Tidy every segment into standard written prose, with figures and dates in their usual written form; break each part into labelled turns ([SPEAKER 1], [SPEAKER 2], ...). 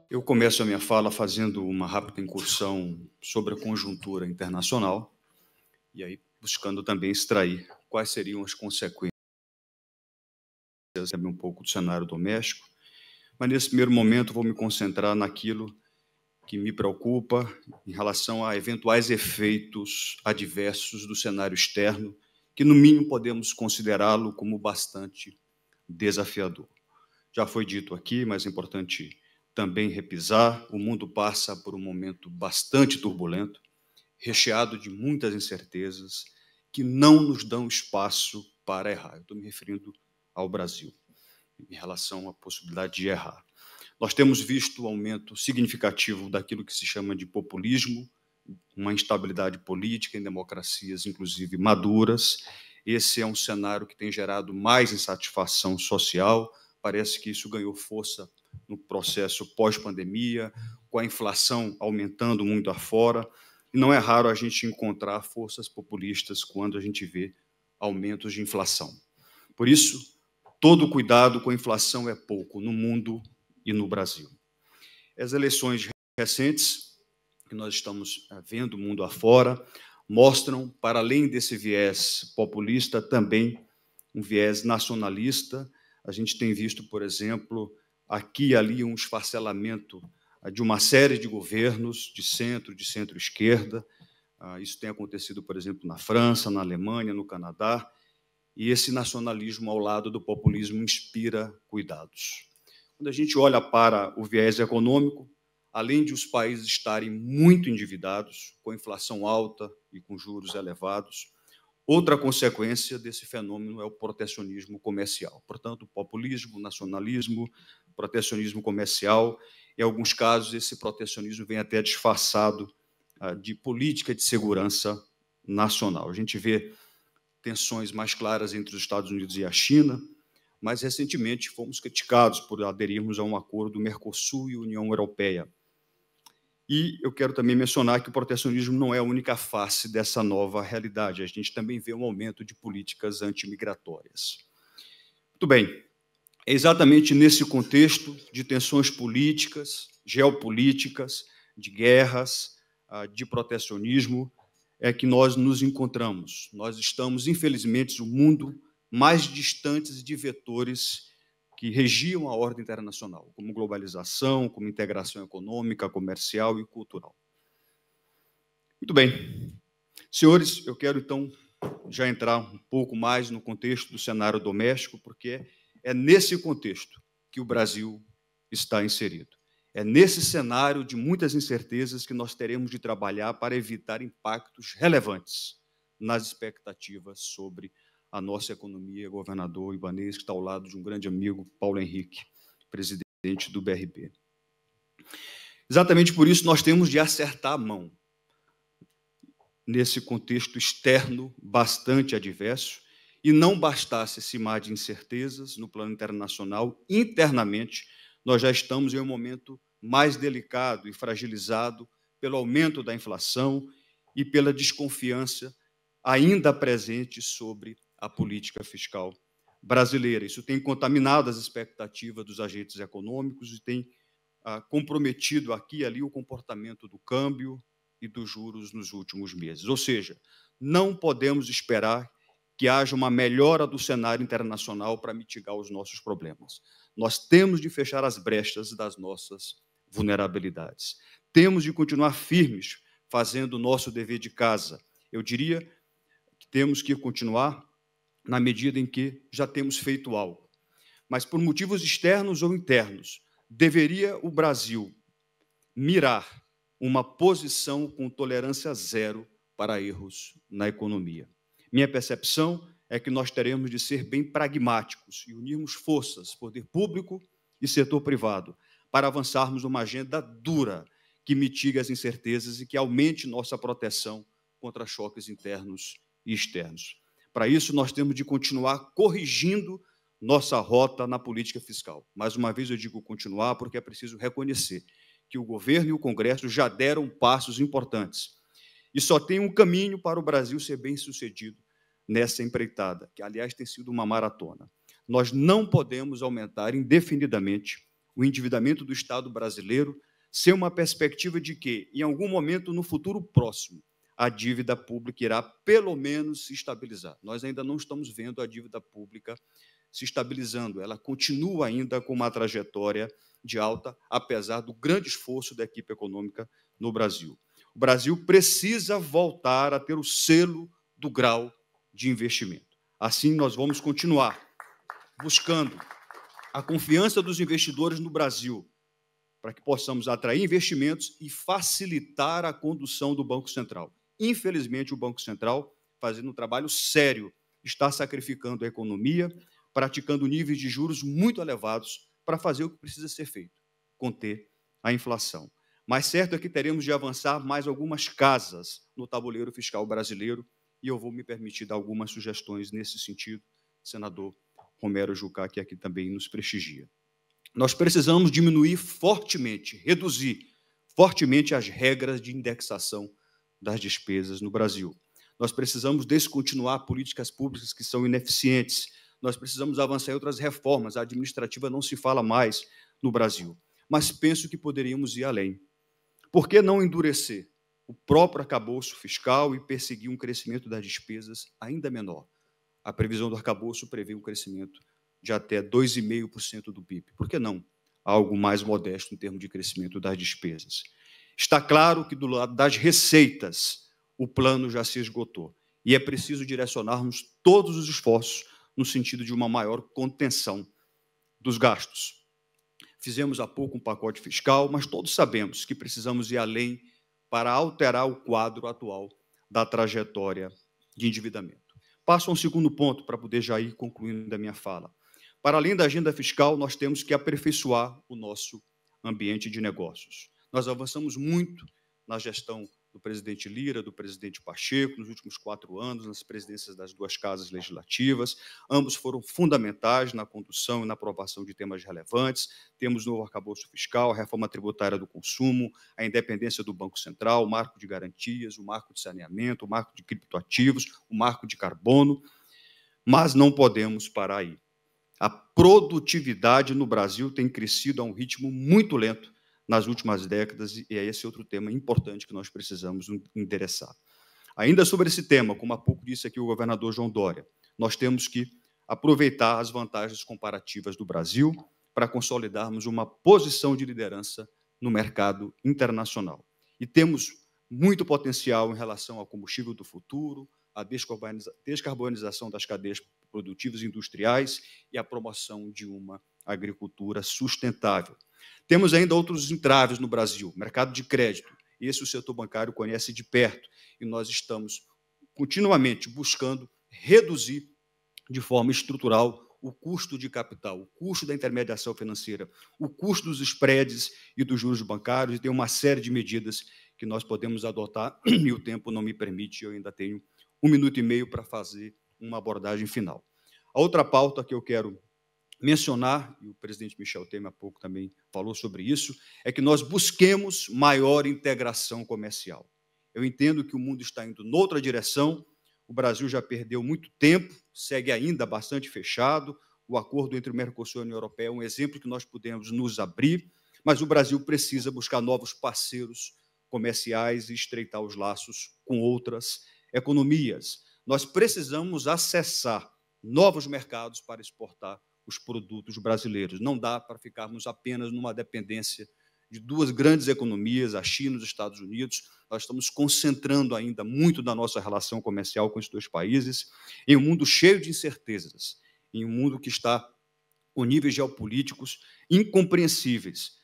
[SPEAKER 1] Eu começo a minha fala fazendo uma rápida incursão sobre a conjuntura internacional e aí buscando também extrair quais seriam as consequências também um pouco do cenário doméstico, mas nesse primeiro momento vou me concentrar naquilo que me preocupa em relação a eventuais efeitos adversos do cenário externo, que no mínimo podemos considerá-lo como bastante desafiador. Já foi dito aqui, mas é importante também repisar, o mundo passa por um momento bastante turbulento, recheado de muitas incertezas que não nos dão espaço para errar. Eu estou me referindo ao Brasil, em relação à possibilidade de errar. Nós temos visto um aumento significativo daquilo que se chama de populismo, uma instabilidade política em democracias, inclusive maduras. Esse é um cenário que tem gerado mais insatisfação social. Parece que isso ganhou força no processo pós-pandemia, com a inflação aumentando muito afora. E não é raro a gente encontrar forças populistas quando a gente vê aumentos de inflação. Por isso, todo cuidado com a inflação é pouco no mundo e no Brasil. As eleições recentes que nós estamos vendo mundo afora mostram, para além desse viés populista, também um viés nacionalista. A gente tem visto, por exemplo, aqui e ali um esfacelamento de uma série de governos de centro-esquerda. Isso tem acontecido, por exemplo, na França, na Alemanha, no Canadá, e esse nacionalismo ao lado do populismo inspira cuidados. Quando a gente olha para o viés econômico, além de os países estarem muito endividados, com inflação alta e com juros elevados, outra consequência desse fenômeno é o protecionismo comercial. Portanto, populismo, nacionalismo, protecionismo comercial. Em alguns casos, esse protecionismo vem até disfarçado de política de segurança nacional. A gente vê tensões mais claras entre os Estados Unidos e a China, mas recentemente fomos criticados por aderirmos a um acordo Mercosul e União Europeia. E eu quero também mencionar que o protecionismo não é a única face dessa nova realidade. A gente também vê um aumento de políticas antimigratórias. Muito bem, é exatamente nesse contexto de tensões políticas, geopolíticas, de guerras, de protecionismo, é que nós nos encontramos. Nós estamos, infelizmente, no mundo mais distantes de vetores que regiam a ordem internacional, como globalização, como integração econômica, comercial e cultural. Muito bem. Senhores, eu quero, então, já entrar um pouco mais no contexto do cenário doméstico, porque é nesse contexto que o Brasil está inserido. É nesse cenário de muitas incertezas que nós teremos de trabalhar para evitar impactos relevantes nas expectativas sobre a nossa economia. Governador Ibanez, que está ao lado de um grande amigo, Paulo Henrique, presidente do BRB. Exatamente por isso nós temos de acertar a mão nesse contexto externo bastante adverso, e não bastasse esse mar de incertezas no plano internacional, internamente, nós já estamos em um momento mais delicado e fragilizado pelo aumento da inflação e pela desconfiança ainda presente sobre a política fiscal brasileira. Isso tem contaminado as expectativas dos agentes econômicos e tem comprometido aqui e ali o comportamento do câmbio e dos juros nos últimos meses. Ou seja, não podemos esperar que haja uma melhora do cenário internacional para mitigar os nossos problemas. Nós temos de fechar as brechas das nossas vulnerabilidades. Temos de continuar firmes, fazendo o nosso dever de casa. Eu diria que temos que continuar na medida em que já temos feito algo. Mas por motivos externos ou internos, deveria o Brasil mirar uma posição com tolerância zero para erros na economia. Minha percepção é que nós teremos de ser bem pragmáticos e unirmos forças, poder público e setor privado, para avançarmos numa agenda dura que mitigue as incertezas e que aumente nossa proteção contra choques internos e externos. Para isso, nós temos de continuar corrigindo nossa rota na política fiscal. Mais uma vez eu digo continuar, porque é preciso reconhecer que o governo e o Congresso já deram passos importantes. E só tem um caminho para o Brasil ser bem-sucedido nessa empreitada, que, aliás, tem sido uma maratona. Nós não podemos aumentar indefinidamente o endividamento do Estado brasileiro sem uma perspectiva de que, em algum momento no futuro próximo, a dívida pública irá, pelo menos, se estabilizar. Nós ainda não estamos vendo a dívida pública se estabilizando. Ela continua ainda com uma trajetória de alta, apesar do grande esforço da equipe econômica no Brasil. O Brasil precisa voltar a ter o selo do grau de investimento. Assim, nós vamos continuar buscando a confiança dos investidores no Brasil, para que possamos atrair investimentos e facilitar a condução do Banco Central. Infelizmente, o Banco Central, fazendo um trabalho sério, está sacrificando a economia, praticando níveis de juros muito elevados para fazer o que precisa ser feito, conter a inflação. Mas certo é que teremos de avançar mais algumas casas no tabuleiro fiscal brasileiro, e eu vou me permitir dar algumas sugestões nesse sentido, senador Romero Jucá, que aqui também nos prestigia. Nós precisamos diminuir fortemente, reduzir fortemente as regras de indexação das despesas no Brasil. Nós precisamos descontinuar políticas públicas que são ineficientes. Nós precisamos avançar em outras reformas. A administrativa não se fala mais no Brasil. Mas penso que poderíamos ir além. Por que não endurecer o próprio arcabouço fiscal e perseguir um crescimento das despesas ainda menor? A previsão do arcabouço prevê um crescimento de até 2,5% do PIB. Por que não algo mais modesto em termos de crescimento das despesas? Está claro que, do lado das receitas, o plano já se esgotou e é preciso direcionarmos todos os esforços no sentido de uma maior contenção dos gastos. Fizemos há pouco um pacote fiscal, mas todos sabemos que precisamos ir além para alterar o quadro atual da trajetória de endividamento. Passo a um segundo ponto para poder já ir concluindo a minha fala. Para além da agenda fiscal, nós temos que aperfeiçoar o nosso ambiente de negócios. Nós avançamos muito na gestão do presidente Lira, do presidente Pacheco, nos últimos 4 anos, nas presidências das 2 casas legislativas. Ambos foram fundamentais na condução e na aprovação de temas relevantes. Temos o novo arcabouço fiscal, a reforma tributária do consumo, a independência do Banco Central, o marco de garantias, o marco de saneamento, o marco de criptoativos, o marco de carbono, mas não podemos parar aí. A produtividade no Brasil tem crescido a um ritmo muito lento nas últimas décadas, e é esse outro tema importante que nós precisamos endereçar. Ainda sobre esse tema, como há pouco disse aqui o governador João Dória, nós temos que aproveitar as vantagens comparativas do Brasil para consolidarmos uma posição de liderança no mercado internacional. E temos muito potencial em relação ao combustível do futuro, a descarbonização das cadeias produtivas e industriais e a promoção de uma agricultura sustentável. Temos ainda outros entraves no Brasil, mercado de crédito. Esse o setor bancário conhece de perto e nós estamos continuamente buscando reduzir de forma estrutural o custo de capital, o custo da intermediação financeira, o custo dos spreads e dos juros bancários, e tem uma série de medidas que nós podemos adotar, e o tempo não me permite, eu ainda tenho 1 minuto e meio para fazer uma abordagem final. A outra pauta que eu quero mencionar, e o presidente Michel Temer há pouco também falou sobre isso, é que nós busquemos maior integração comercial. Eu entendo que o mundo está indo noutra direção, o Brasil já perdeu muito tempo, segue ainda bastante fechado, o acordo entre o Mercosul e a União Europeia é um exemplo que nós podemos nos abrir, mas o Brasil precisa buscar novos parceiros comerciais e estreitar os laços com outras economias. Nós precisamos acessar novos mercados para exportar os produtos brasileiros. Não dá para ficarmos apenas numa dependência de 2 grandes economias, a China e os Estados Unidos. Nós estamos concentrando ainda muito da nossa relação comercial com esses 2 países em um mundo cheio de incertezas, em um mundo que está com níveis geopolíticos incompreensíveis.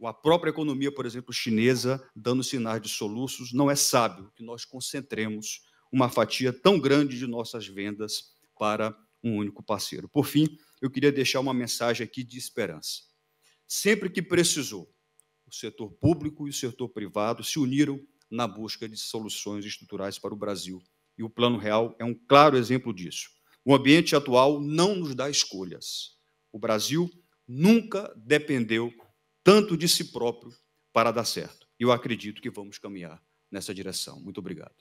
[SPEAKER 1] A própria economia, por exemplo, chinesa, dando sinais de soluços, não é sábio que nós concentremos uma fatia tão grande de nossas vendas para um único parceiro. Por fim, eu queria deixar uma mensagem aqui de esperança. Sempre que precisou, o setor público e o setor privado se uniram na busca de soluções estruturais para o Brasil. E o Plano Real é um claro exemplo disso. O ambiente atual não nos dá escolhas. O Brasil nunca dependeu tanto de si próprio para dar certo. E eu acredito que vamos caminhar nessa direção. Muito obrigado.